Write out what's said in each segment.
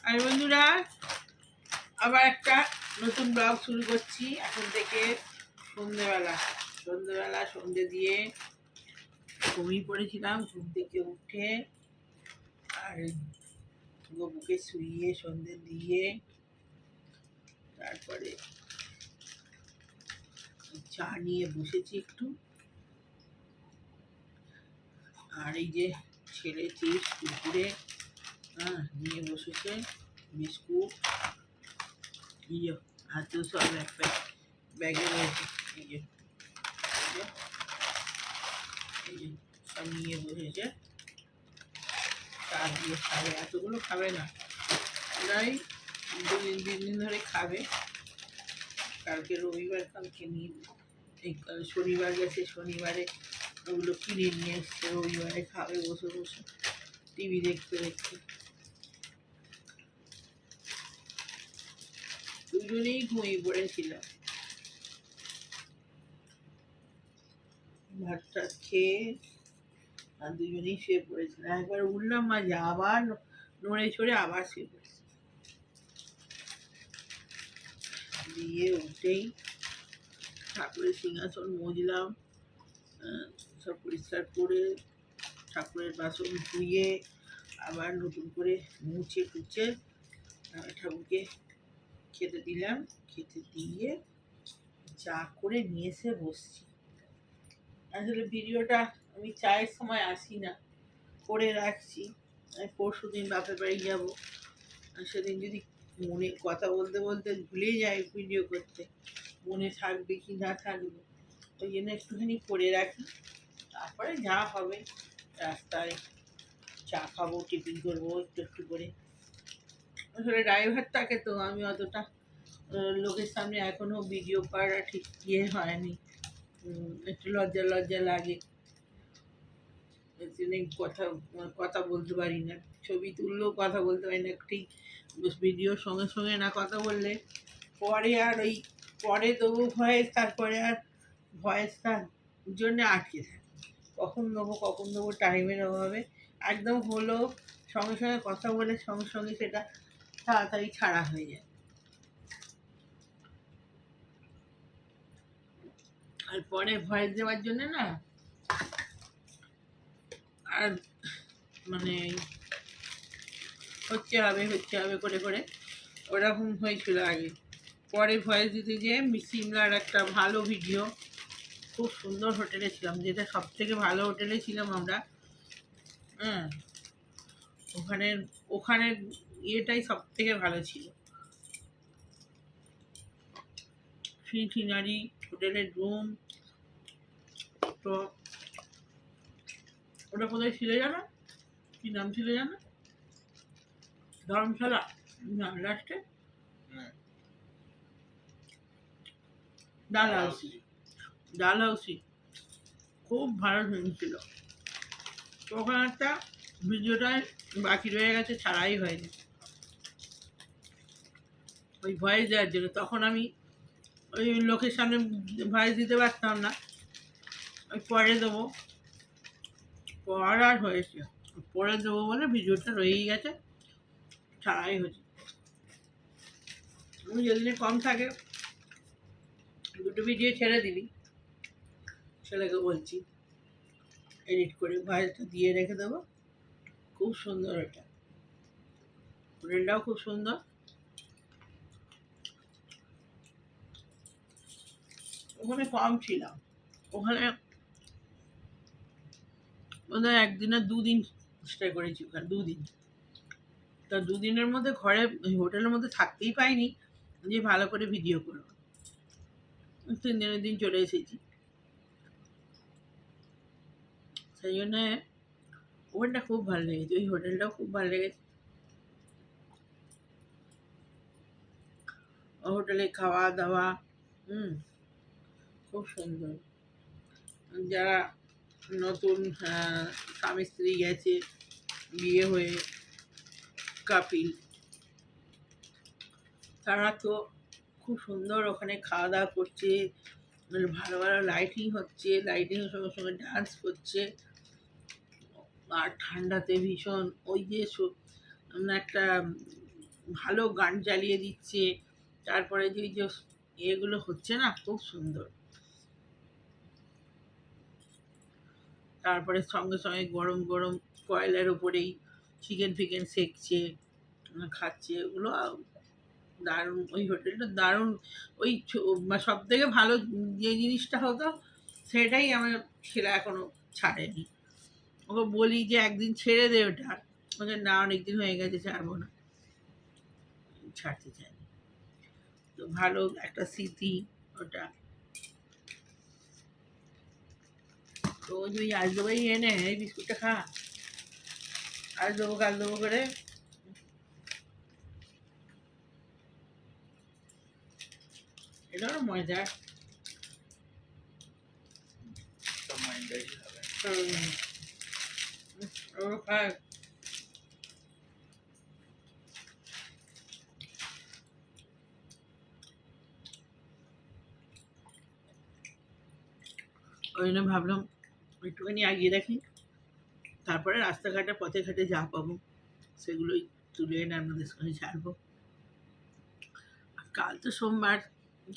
আর বন্ধুরা, আবার একটা নতুন ব্লগ শুরু করছি এখন থেকে। সন্ধেবেলা সন্ধে দিয়ে ঘুমিয়ে পড়েছিলাম। ঘুম থেকে উঠে আর গবুকে শুইয়ে সন্ধে দিয়ে তারপরে চা নিয়ে বসেছি একটু। আর এই যে ছেলে চিপস কুকুরে নিয়ে বসেছে, বিস্কুট হাতেও সব এক ব্যাগে রয়েছে। এই যে সব নিয়ে বসেছে। চা দিয়ে খাবে, এতগুলো খাবে না, প্রায় 2-3 দিন ধরে খাবে। কালকে রবিবার, কালকে নিয়ে এই শনিবার গেছে, শনিবারে ওগুলো কিনে নিয়ে এসছে। রবিবারে খাবে বসে বসে টিভি দেখতে দেখতে। দুজনেই ঘুমিয়ে পড়েছিল। ভাত টাত খেয়ে আর দুজনেই শুয়ে পড়েছিল। একবার উঠলাম মাঝে, আবার নড়ে চড়ে আবার শুয়ে পড়েছে। দিয়ে উঠেই ঠাকুরের সিংহাসন মুছলাম, সব পরিষ্কার করে ঠাকুরের বাসন ধুয়ে আবার নতুন করে মুছে টুচে ঠাকুরকে খেতে দিলাম। খেতে দিয়ে চা করে নিয়ে এসে বসছি। আসলে ভিডিওটা আমি চায়ের সময় আসি না, করে রাখছি। আমি পরশু দিন বাপের বাড়ি যাবো, সেদিন যদি মনে কথা বলতে বলতে ভুলে যাই ভিডিও করতে, মনে থাকবে কি না থাকবে, ওই জন্য একটুখানি করে রাখি। তারপরে যা হবে রাস্তায় চা খাবো, টিফিন করবো একটু একটু করে। আসলে ড্রাইভার থাকে তো, আমি অতটা লোকের সামনে এখনো ভিডিও করা ঠিক হয়নি, একটু লজ্জা লজ্জা লাগে। কথা কথা বলতে পারি না, ছবি তুললেও কথা বলতে পারি না ঠিক। ভিডিওর সঙ্গে সঙ্গে না কথা বললে পরে আর ওই পরে দেবো ভয়েস, তারপরে আর ভয়েসটার জন্য আটকে থাকে। কখন দেবো টাইমের অভাবে। একদম হলো সঙ্গে সঙ্গে কথা বলে সঙ্গে সঙ্গে সেটা তাড়াতাড়ি ছাড়া হয়ে যায়। আর পরে ভয়েস দেওয়ার জন্য না আর মানে হচ্ছে হবে করে করে ওরকম হয়েছিল আগে। পরে ভয়েস দিতে গিয়ে সিমলার একটা ভালো ভিডিও, খুব সুন্দর হোটেলে ছিলাম, যেটা সব থেকে ভালো হোটেলে ছিলাম আমরা। ওখানের ওখানের ইয়েটাই সব থেকে ভালো ছিল। সিনারি, হোটেলের রুম, তো ওটা কোথায় ছিল জানো? কি নাম ছিল জানো? ধর্মশালা না, লাস্টে ডালহাউসি। খুব ভালো ফিল্ম ছিল। তো ওখানে একটা ভিডিওটায় বাকি রয়ে গেছে, ছাড়াই হয়নি ওই ভয়েস দেওয়ার জন্য। তখন আমি ওই লোকের সামনে ভয়েস দিতে পারতাম না, ওই পরে দেবো, পর আর হয়েছে পরে দেবো বলে ভিডিওটা রয়েই গেছে, ছাড়াই হয়েছে। আমি যেদিনে কম থাকে দুটো ভিডিও ছেড়ে দিবি, ছেলেকে বলছি এডিট করে ভয়েসটা দিয়ে রেখে দেবো। খুব সুন্দর ওটা, হোটেলটাও খুব সুন্দর। ওখানে কম ছিলাম, ওখানে বোধহয় একদিনে 2 দিন স্টে করেছি, ওখানে 2 দিন। তা 2 দিনের মধ্যে ঘরে হোটেলের মধ্যে থাকতেই পাইনি যে ভালো করে ভিডিও করবো। 3 দিনের দিন চলে এসেছি। সেই জন্যে ওখানটা খুব ভালো লেগেছে, ওই হোটেলটাও খুব ভালো লেগেছে। হোটেলে খাওয়া দাওয়া খুব সুন্দর। যারা নতুন স্বামী স্ত্রী গেছে, বিয়ে হয়ে কাপিল, তারা তো খুব সুন্দর ওখানে খাওয়া দাওয়া করছে, ভালো ভালো লাইটিং হচ্ছে, লাইটিংয়ের সঙ্গে সঙ্গে ডান্স করছে। আর ঠান্ডাতে ভীষণ ওই যে একটা ভালো গান চালিয়ে দিচ্ছে। তারপরে যে যে এগুলো হচ্ছে না, খুব সুন্দর। তারপরে সঙ্গে সঙ্গে গরম গরম কয়লার উপরেই চিকেন ফিকেন সেকছে, খাচ্ছে। ওগুলো দারুণ, ওই হোটেলটা দারুণ। ওই সব থেকে ভালো যে জিনিসটা হতো, সেটাই আমার ছেলে এখনো ছাড়েনি। ওকে বলি যে একদিন ছেড়ে দে ওটা, ওকে না, অনেকদিন হয়ে গেছে, ছাড়বো না, ছাড়তে চাইনি। তো ভালো একটা স্মৃতি ওটা। তো তুই আজ দেবোই এনে এই বিস্কুটটা খা, আজ দেবো কাল দেবো করে। এটা হলো ময়দা। খায়। ওই জন্য ভাবলাম একটুখানি আগিয়ে রাখি, তারপরে রাস্তাঘাটে পথে ঘাটে যা পাবো সেগুলোই তুলে এনে আপনাদের সঙ্গে ছাড়বো। কাল তো সোমবার,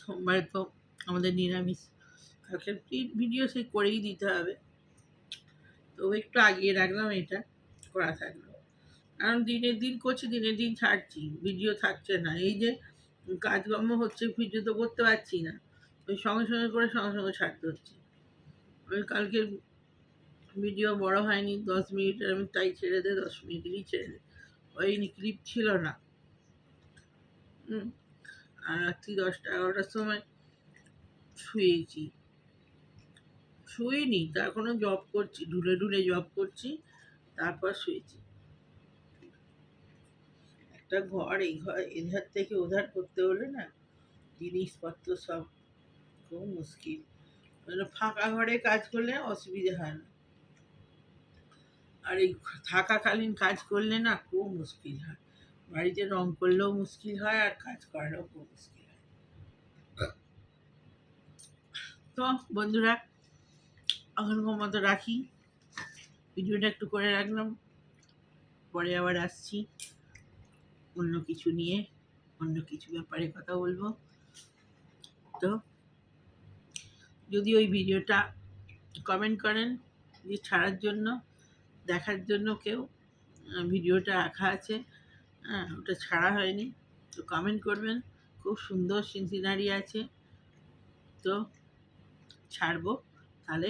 সোমবার তো আমাদের নিরামিষ, কালকে ভিডিও সে করেই দিতে হবে। তো একটু আগিয়ে রাখলাম, এটা করা থাকলো। কারণ দিনের দিন করছি, দিনের দিন ছাড়ছি, ভিডিও থাকছে না। এই যে কাজকর্ম হচ্ছে, ভিডিও তো করতে পারছি না, ওই সঙ্গে সঙ্গে করে সঙ্গে সঙ্গে ছাড়তে হচ্ছে। ওই কালকে ভিডিও বড় হয়নি, 10 মিনিটের, আমি তাই ছেড়ে দে, 10 মিনিটেরই ছেড়ে দে, ওই ক্লিপ ছিল না। আর রাত্রি 10টা-11টার সময় শুয়েছি, শুইনি, তা এখনো জব করছি, ঢুলে ঢুলে জব করছি, তারপর শুয়েছি। একটা ঘর, এই ঘর এধার থেকে ওধার করতে হলে না, জিনিসপত্র সব খুব মুশকিল। ফাঁকা ঘরে কাজ করলে অসুবিধা হয় না, আর এই থাকাকালীন কাজ করলে না খুব মুশকিল হয়। বাড়িতে রং করলেও মুশকিল হয়, আর কাজ করাটাও খুব মুশকিল হয়। তো বন্ধুরা, এখনকার মতো রাখি, ভিডিওটা একটু করে রাখলাম, পরে আবার আসছি অন্য কিছু নিয়ে, অন্য কিছু ব্যাপারে কথা বলবো। তো যদি ওই ভিডিওটা কমেন্ট করেন যে ছাড়ার জন্য, দেখার জন্য, কেউ ভিডিওটা রাখা আছে, হ্যাঁ, ওটা ছাড়া হয়নি, তো কমেন্ট করবেন। খুব সুন্দর সিনারি আছে, তো ছাড়বো। তাহলে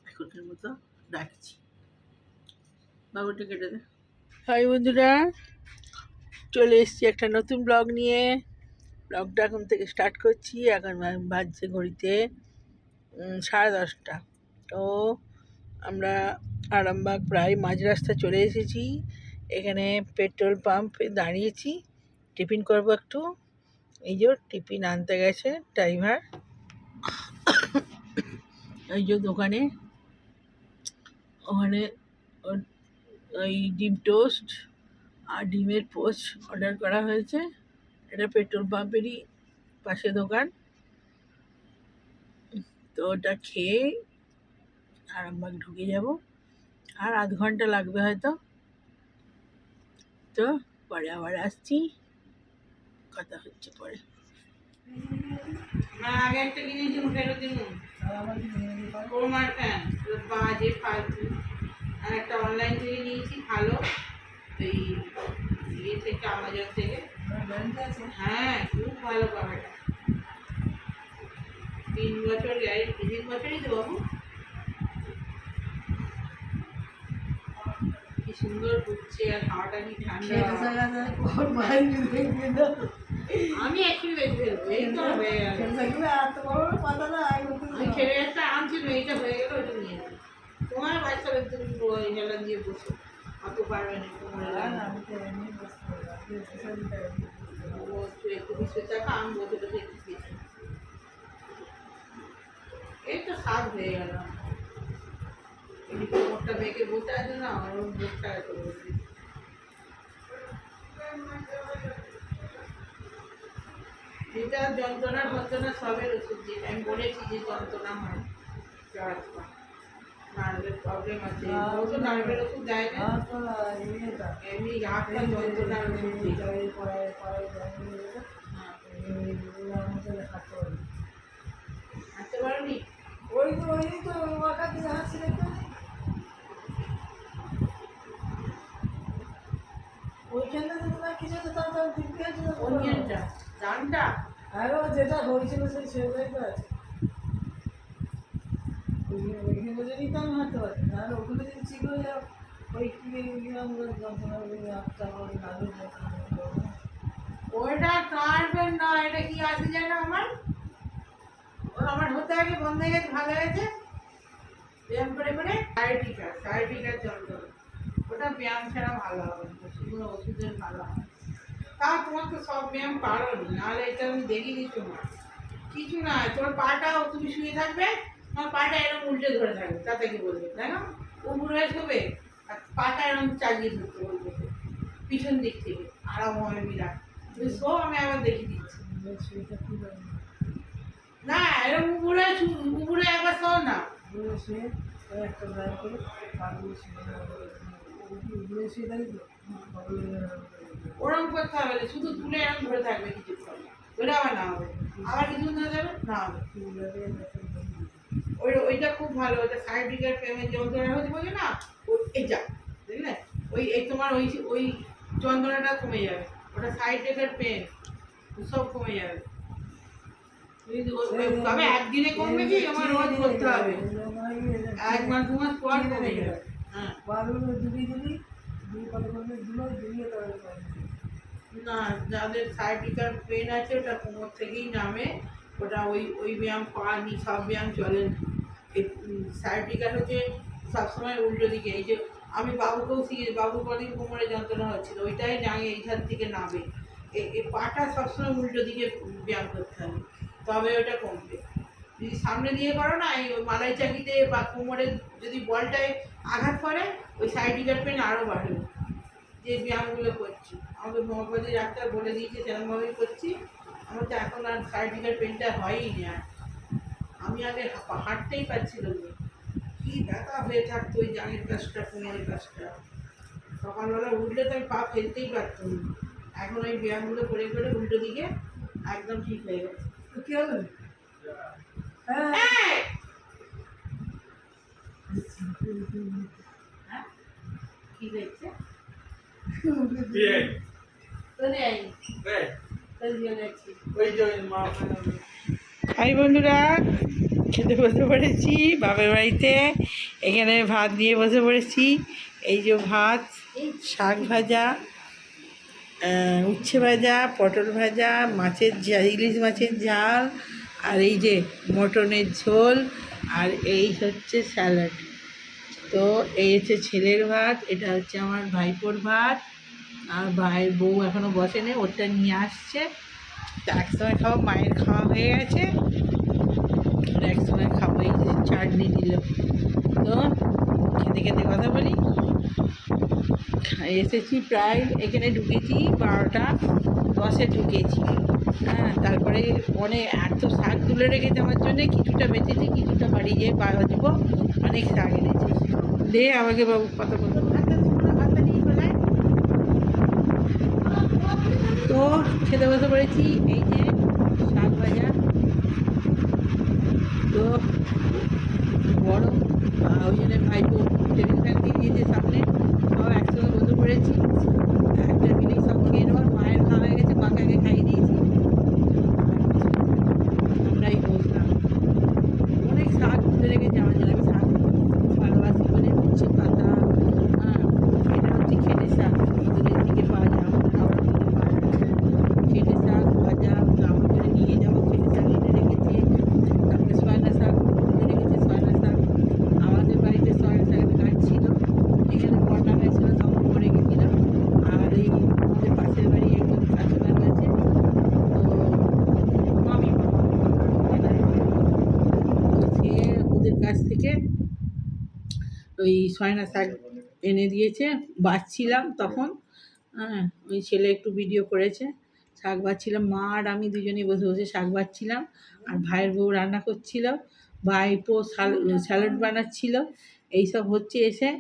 এখনকার মতো রাখছি, বাবুটা কেটে দে। হাই বন্ধুরা, চলে এসেছি একটা নতুন ব্লগ নিয়ে। ব্লগটা এখন থেকে স্টার্ট করছি। এখন বাজছে ঘড়িতে 10:30। তো আমরা আরামবাগ প্রায় মাঝ রাস্তা চলে এসেছি। এখানে পেট্রোল পাম্পে দাঁড়িয়েছি, টিফিন করবো একটু। এই যে টিফিন আনতে গেছে ড্রাইভার, এই যে দোকানে, ওখানে ওই ডিম টোস্ট আর ডিমের পোস্ট অর্ডার করা হয়েছে। এটা পেট্রোল পাম্পেরই পাশে দোকান। তো ওটা খেয়ে আরামবাগ ঢুকে যাব, আর আধ ঘন্টা লাগবে হয়তো। তো পরে আবার আসছি, কথা হচ্ছে পরে। আগে একটা কিনেছি, ফেরত দিন তোমার ফ্যান বাজে ফালতু। আর একটা অনলাইন থেকে নিয়েছি, ভালো, এই ইয়ে থেকে, আমাজন থেকে। হ্যাঁ, খুব ভালো পাখাটা, 3 বছর গ্যারেন্টি, 3 বছরই তো বাবু। কি সুন্দর ঘুরছে, আর হাওয়াটা কি ঠান্ডা। আমি একটু বেশি ফেলবো, এই তো হয়ে গেল। আমি ছেড়ে একটা আনছিল, এইটা হয়ে গেল, ওইটা নিয়ে যাবো। তোমার বাচ্চা তুমি হেলান দিয়ে বসো, অত পারবে না তোমার। একটু 20 টাকা আমি বসে বসে একটু খেয়েছি, এই তো স্বাদ হয়ে গেল। এদিকে মোটটা বেঁকে বসে আছে না, ওর মুখটা এত বসে। যেটা যন্ত্রণা সবের ওষুধ, যেটা আমি বলেছি যে যন্ত্রণা হয়, না প্রবলেম আছে ও তো নার্ভের ওষুধ দেয় না এমনি হাত পা যন্ত্রণার ওষুধ দিই। হাঁটতে পারোনি কোনখানটা ডানটা যেটা হয়েছিল সেই সেটাই তো আছে ওইখানে যদি তো আমি হাঁটতে পারি নাহলে ওখানে যদি ঠিক হয়ে যাও ওই যন্ত্রণা ওইটা নার্ভের না, এটা কি আছে জানো আমার আমার হতে আগে বন্ধ হয়ে গেছে, ভালো হয়েছে ব্যায়াম করে করে সায়াটিকা যন্ত্রণা। ওটা ব্যায়াম ছাড়া ভালো হবে না, সেগুলো ওষুধের ভালো হবে। তা তোমার তো সব ব্যায়াম পারো নি, নাহলে এটা আমি দেখিনি তোমার কিছু না। তোমার পাটা তুমি শুয়ে থাকবে, তোমার পাটা এরকম উল্টে ধরে থাকবে, তাতে কি বলবে দেখো উপর হয়ে শোবে আর পাটা এরকম চালিয়ে ধরতে বলবে পিছন দিক থেকে আরাম হবে বিরাট। তুমি শো, আমি আবার দেখিয়ে দিচ্ছি। না এরকম উপরে একবার শো না, একটা ব্যায়াম করে ওরকম করতে হবে না, শুধু তুলে এরকম ধরে থাকবে কিছুক্ষণ, ধরে আবার না হবে, আবার কিছুক্ষণ ধরে যাবে না হবে। ওইটা খুব ভালো, ওইটা সাইডিকের পেমেন্ট যন্ত্রণা হতে বলছে না, এই যা বুঝলে ওই এই তোমার ওই ওই যন্ত্রণাটা কমে যাবে, ওটা সাইডিকের পেন সব কমে যাবে। তবে একদিনে কমবে কি, আমার রোজ করতে হবে, 1 মাস 2 মাস পর কমে যাবে। হ্যাঁ না, যাদের সাইডিকার পেন আছে ওটা কোমর থেকেই নামে, ওটা ওই ওই ব্যায়াম করানি, সব ব্যায়াম চলে না। এই সাইডিকার হচ্ছে সবসময় উল্টো দিকে, এই যে আমি বাবুকেও শিখেছি, বাবু কদিন কোমরে যন্ত্রণা হচ্ছিল, ওইটাই ডাঙে এই ধার থেকে নামে, এই পাটা সবসময় উল্টো দিকে ব্যায়াম করতে হবে, তবে ওটা কমবে। যদি সামনে দিয়ে করো না, এই মালাই চাকিতে বা কোমরে যদি বলটায় আঘাত করে, ওই সাইডিকার পেন আরও বাড়বে। যে ব্যায়ামগুলো করছি আমাদের হোমিওপ্যাথি ডাক্তার বলে দিয়েছে সেরকমভাবেই করছি, আমার তো এখন আর সাইডিকার পেনটা হয়ই না। আমি আগে হাঁটতেই পারছিলাম না, কী ব্যথা হয়ে থাকতো ওই জাঙের কাজটা কোমরের কাজটা, সকালবেলা উঠলে তো আমি পা ফেলতেই পারতাম না। এখন ওই ব্যায়ামগুলো করে করে উল্টো দিকে একদম ঠিক হয়ে গেছে। কী হলো? হ্যাঁ কি দেখছে হাই বন্ধুরা, খেতে বসে পড়েছি বাপের বাড়িতে, এখানে ভাত দিয়ে বসে পড়েছি। এই যে ভাত, শাক ভাজা, উচ্ছে ভাজা, পটল ভাজা, মাছের ঝাল, ইলিশ মাছের ঝাল, আর এই যে মটনের ঝোল, আর এই হচ্ছে স্যালাড। তো এই হচ্ছে ছেলের ভাত, এটা হচ্ছে আমার ভাইপোর ভাত, আর ভাইয়ের বউ এখনও বসেনি, ওরটা নিয়ে আসছে। তো একসময় খাবো, মায়ের খাওয়া হয়ে গেছে, আর একসময় খাবো। এই যে চাটনি দিল, তো খেতে খেতে কথা বলি। এসেছি প্রায়, এখানে ঢুকেছি 12:10 ঢুকেছি। হ্যাঁ, তারপরে অনেক এত শাক তুলে রেখেছে আমার জন্যে, কিছুটা বেঁচেছি, কিছুটা বাড়ি যেয়ে বাজবো, অনেক শাক এনেছি। দে আমাকে বাবু কথা বলবো, ভাতটা নিয়ে চলে। তো খেতে বসে পড়েছি, এই যে শাক ভাজা, তো গরম, ওই জন্য ভাইপো টেবিল ফ্যান দিয়ে দিয়েছে সামনে, সব একসঙ্গে বসে পড়েছি, একটা মিলেই সব খেয়ে নেওয়ার। মায়ের খাওয়া হয়ে গেছে, মাকে আগে খাইয়ে দিয়েছি, আমরাই বসলাম। অনেক শাক তুলে রেখেছে আমার জন্য, আমি শাক ভালোবাসি বলে। উচ্ছে পাতা, হ্যাঁ, এটা হচ্ছে খেটে শাক, আমাদের দিকে পাওয়া যায়, আমাদের হাওড়ার দিকে পাওয়া যায় খেটে শাক ভাজা, তো আমার জন্য নিয়ে যাবো। খেটে শাক এনে রেখেছে, তারপরে সয়না শাক তুলে রেখেছে, সয়না শাক আমাদের বাড়িতে সয়না শাকের গাছ ছিল, এখানে বন্যা হয়েছিল, সব মরে গেছিলাম। আর এই আমাদের পাশের বাড়ি একজন কাছুনার আছে, তো মামি তো সে ওদের কাছ থেকে ওই সয়না শাক এনে দিয়েছে, বাছছিলাম তখন। হ্যাঁ, ওই ছেলে একটু ভিডিও করেছে, শাক বাছছিলাম, মা আর আমি দুজনেই বসে বসে শাক বাছছিলাম, আর ভাইয়ের বউ রান্না করছিল, ভাইপো স্যালাড বানাচ্ছিল। এইসব হচ্ছে এসে।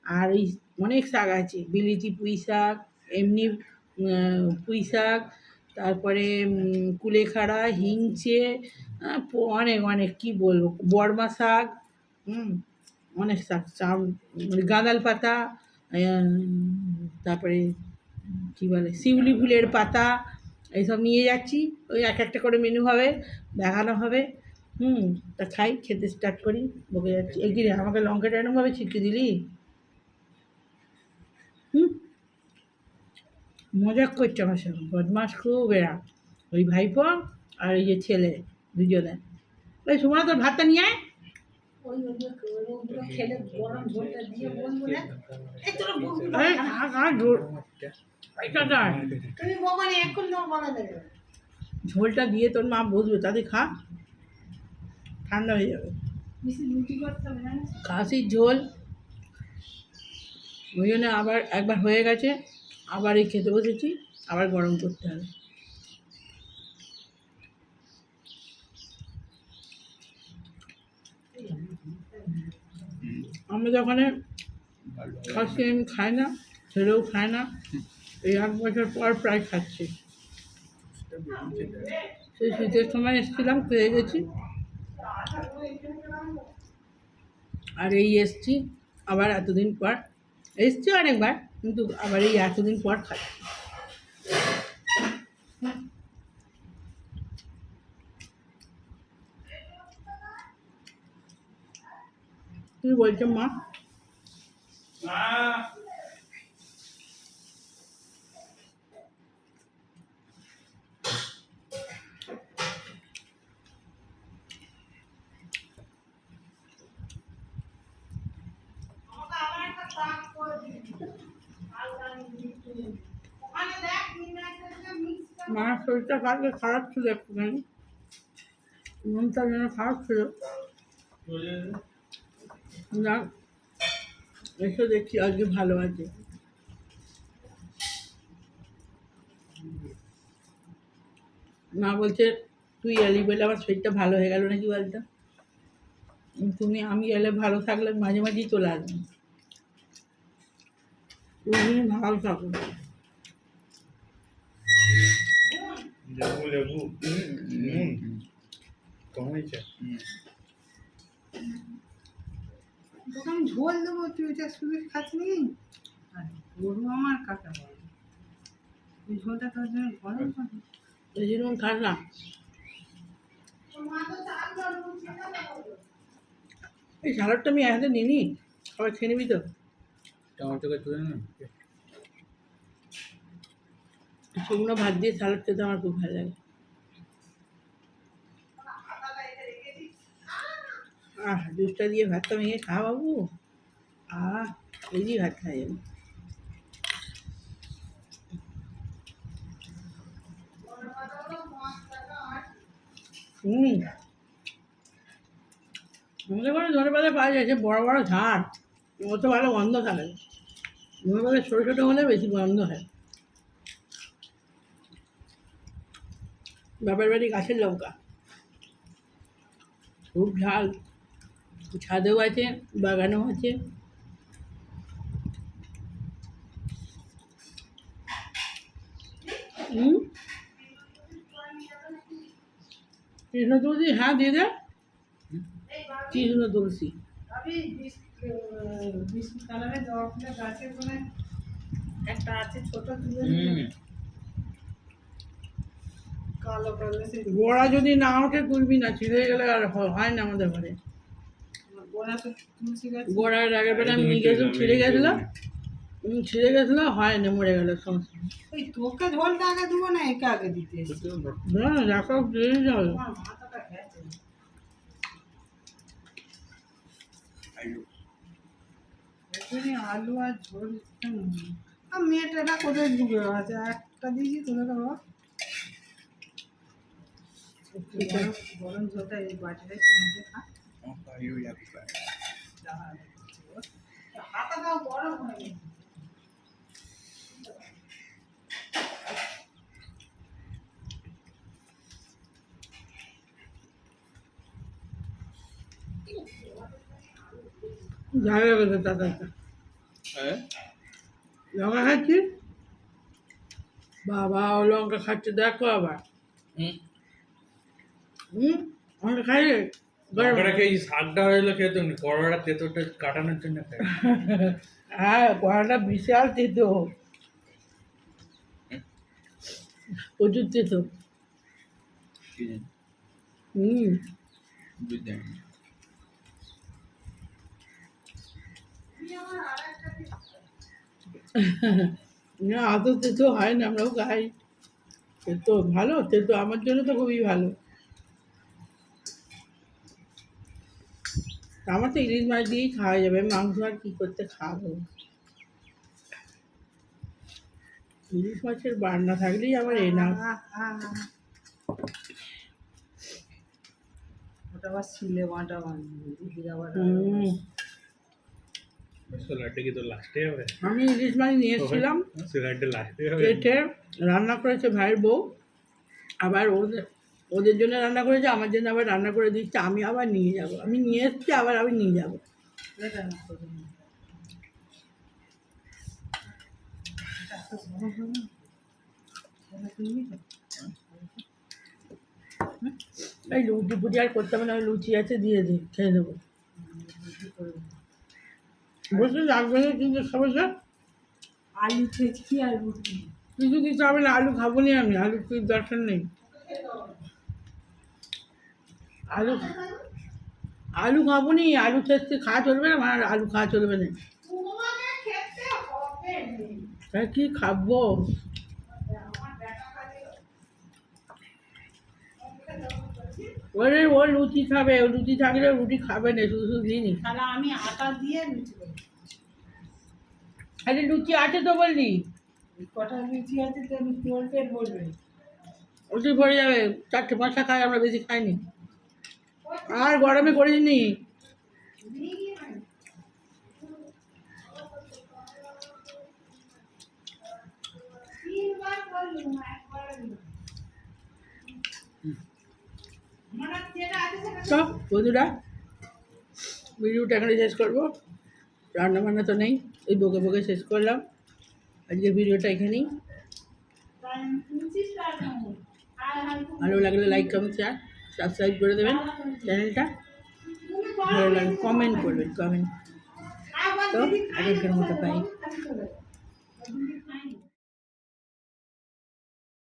আর এই অনেক শাক আছে, বিলিতি পুঁই শাক, এমনি পুঁই শাক, তারপরে কুলেখাড়া, হিংচে, অনেক অনেক কী বলবো, বড়মা শাক, অনেক শাক, মানে গাঁদাল পাতা, তারপরে কী বলে শিউলি ফুলের পাতা, এইসব নিয়ে যাচ্ছি। ওই এক একটা করে মেনু হবে, দেখানো হবে। তা খাই, খেতে স্টার্ট করি। বকে যাচ্ছি, এই কি রে, আমাকে লঙ্কাটা এরমভাবে ছিটকে দিলি? মজাক করছে আমার সঙ্গে, বদমাস খুব এরা, ওই ভাইপো আর এই যে ছেলে, দুজনে। ওই সময় তোর ভাতটা নিয়ে আয়। ওইগুলো খেলে গরম ঝোলটা দিয়ে বলবো না তুমি বমানি এখন তোমার বলা দেবে ঝোলটা দিয়ে তোর মা বসবে, তাতে খা, ঠান্ডা হয়ে যাবে। বেশি রুটি করতে হবে না খাসির ঝোল, ওই জন্য আবার একবার হয়ে গেছে, আবার এই খেতে বসেছি, আবার গরম করতে হবে। আমরা যখন খাসি আমি খাই না, ছেলেও খায় না, এই 1 বছর পর প্রায় খাচ্ছি। সেই শীতের সময় এসেছিলাম, পেয়ে গেছি, আর এই এসছি আবার এতদিন পর। এসছি অনেকবার, কিন্তু আবার এই এতদিন পর খাচ্ছি। কি বলছো মা? মার শরীরটা কালকে খারাপ ছিল একটুখানি, মনটা যেন খারাপ ছিল। না, এসে দেখছি আজকে ভালো আছে। মা বলছে তুই এলি বলে আমার শরীরটা ভালো হয়ে গেল নাকি বলতো। আমি এলে ভালো থাকলে মাঝে মাঝেই চলে আসবো, তুমি ভালো থাকো। লেবু কম হয়েছে। তোকে আমি ঝোল দেবো, তুই এটা শুধু খাচ্ছি নি। গরু আমার কাকা বলে ওই ঝোলটা তোর জন্য গরম করে এই জন্য খাস না। এই স্যালাডটা আমি এক হাতে নিয়ে নিই, আবার খেয়ে নিবি তো। টমেটো তুলে না, শুকনো ভাত দিয়ে স্যালাড খেতে আমার খুব ভালো লাগে। জুসটা দিয়ে ভাতটা ভেঙে খা বাবু, এই দিয়ে ভাত খাওয়া যাবে। আমাদের ঘরে ধনে পাতা পাওয়া যায়, বড় বড় ঝাড়, অত ভালো গন্ধ থাকে না। ধনে পাতা ছোটো ছোটো হলে বেশি গন্ধ হয়। বাপের বাড়ি গাছের লঙ্কা, খুব ঝাল, ছাদেও আছে, বাগানেও আছে। কৃষ্ণ তুলসী, হ্যাঁ দিয়ে দে, কৃষ্ণ তুলসী। আমি বিস্কুট কালারের জবা ফুলের গাছের কোনো একটা আছে ছোট তুলে কালো কালো সেই গোড়া যদি না ওঠে তুলবি না, ছিঁড়ে গেলে আর হয় না আমাদের ঘরে। গোড়া তো তুলসী গাছ গোড়ার আগের বেলা আমি নিয়ে গেছিলাম, ছিঁড়ে গেছিলো, হয় না, মরে গেল সমস্যা। ওই তোকে ঝোলটা আগে দেবো না একে আগে দিতে না দেখো দিয়ে যাবে। আমার মাথাটা গেছে আলু আর ঝোল আর মেয়েটা কোথায় ডুবে আছে, একটা দিয়েছি তোদের বাবা গরম ঝোলটা এই বাটিটাই তোমাকে খা হাতাটাও গরম হয়ে গেছে। ঝাল লাগে দাদা হ্যাঁ লঙ্কা খাচ্ছিস বাবা ও লঙ্কা খাচ্ছে দেখো আবার হুম হুম লঙ্কা খাই রে লঙ্কাটা খেয়ে এই শাকটা হয়েছিল খেতে নি করলাটা তেঁতোটা কাটানোর জন্য খাই হ্যাঁ কড়াটা বিশাল তেতো প্রচুর তেতো কি জানি হুম বুঝতে জানি না অত তেতো হয় না আমরাও খাই তেতো ভালো তেতো আমার জন্য তো খুবই ভালো আমার তো ইলিশ মাছ দিয়েই খাওয়া যাবে মাংস আর কী করতে খাবো ইলিশ মাছের বান্না থাকলেই আমার এ না ওটা আবার ছিলে বাটা বানিয়ে দিদি আবার স্যালাডটা কি তো লাস্টে হবে আমি ইলিশ মাছ নিয়ে এসেছিলাম স্যালাডটা লাস্টে হবে কেটে রান্না করেছে ভাইয়ের বউ আবার ওদের ওদের জন্য রান্না করেছে আমার জন্য আবার রান্না করে দিচ্ছে আমি আবার নিয়ে যাব আমি নিয়ে এসেছি আবার আমি নিয়ে যাব এটা না করে দিন। এটা তো বড় হবে না। এটা তুমি নিবে? এই লুচি ফুটি আর করতে হবে না ওই লুচি আছে দিয়ে দিই খেয়ে দেবো রুটি করে দিন। বসে লাগবে না কিন্তু খাবো স্যার আলু ছেচকি আর রুটি কিছু কিছু হবে না আলু খাবো নি আমি আলু কিছু দরকার নেই আলু আলু খাবো নি আলু খেতে খাওয়া চলবে না আমার আলু খাওয়া চলবে না তাই কি খাবো ওরে ও লুচি খাবে ও লুচি থাকলে রুটি খাবে না শুধু শুধু দিইনি তাহলে আমি আটা দিয়ে লুচি করি আরে লুচি আছে তো বললি কটা লুচি আছে তো লুচি বলতে বলবে ওটি ভরে যাবে 4-5টা খাই আমরা বেশি খাইনি আর গরমে করিনি তো বন্ধুরা ভিডিওটা এখানে শেষ করবো রান্না বান্না তো নেই এই বকে বকে শেষ করলাম আজকের ভিডিওটা এখানেই ভালো লাগলে লাইক কমেন্ট শেয়ার সাবস্ক্রাইব করে দেবেন চ্যানেলটা ভালো লাগলে কমেন্ট করবেন কমেন্ট তো আগেরকার মতো পাই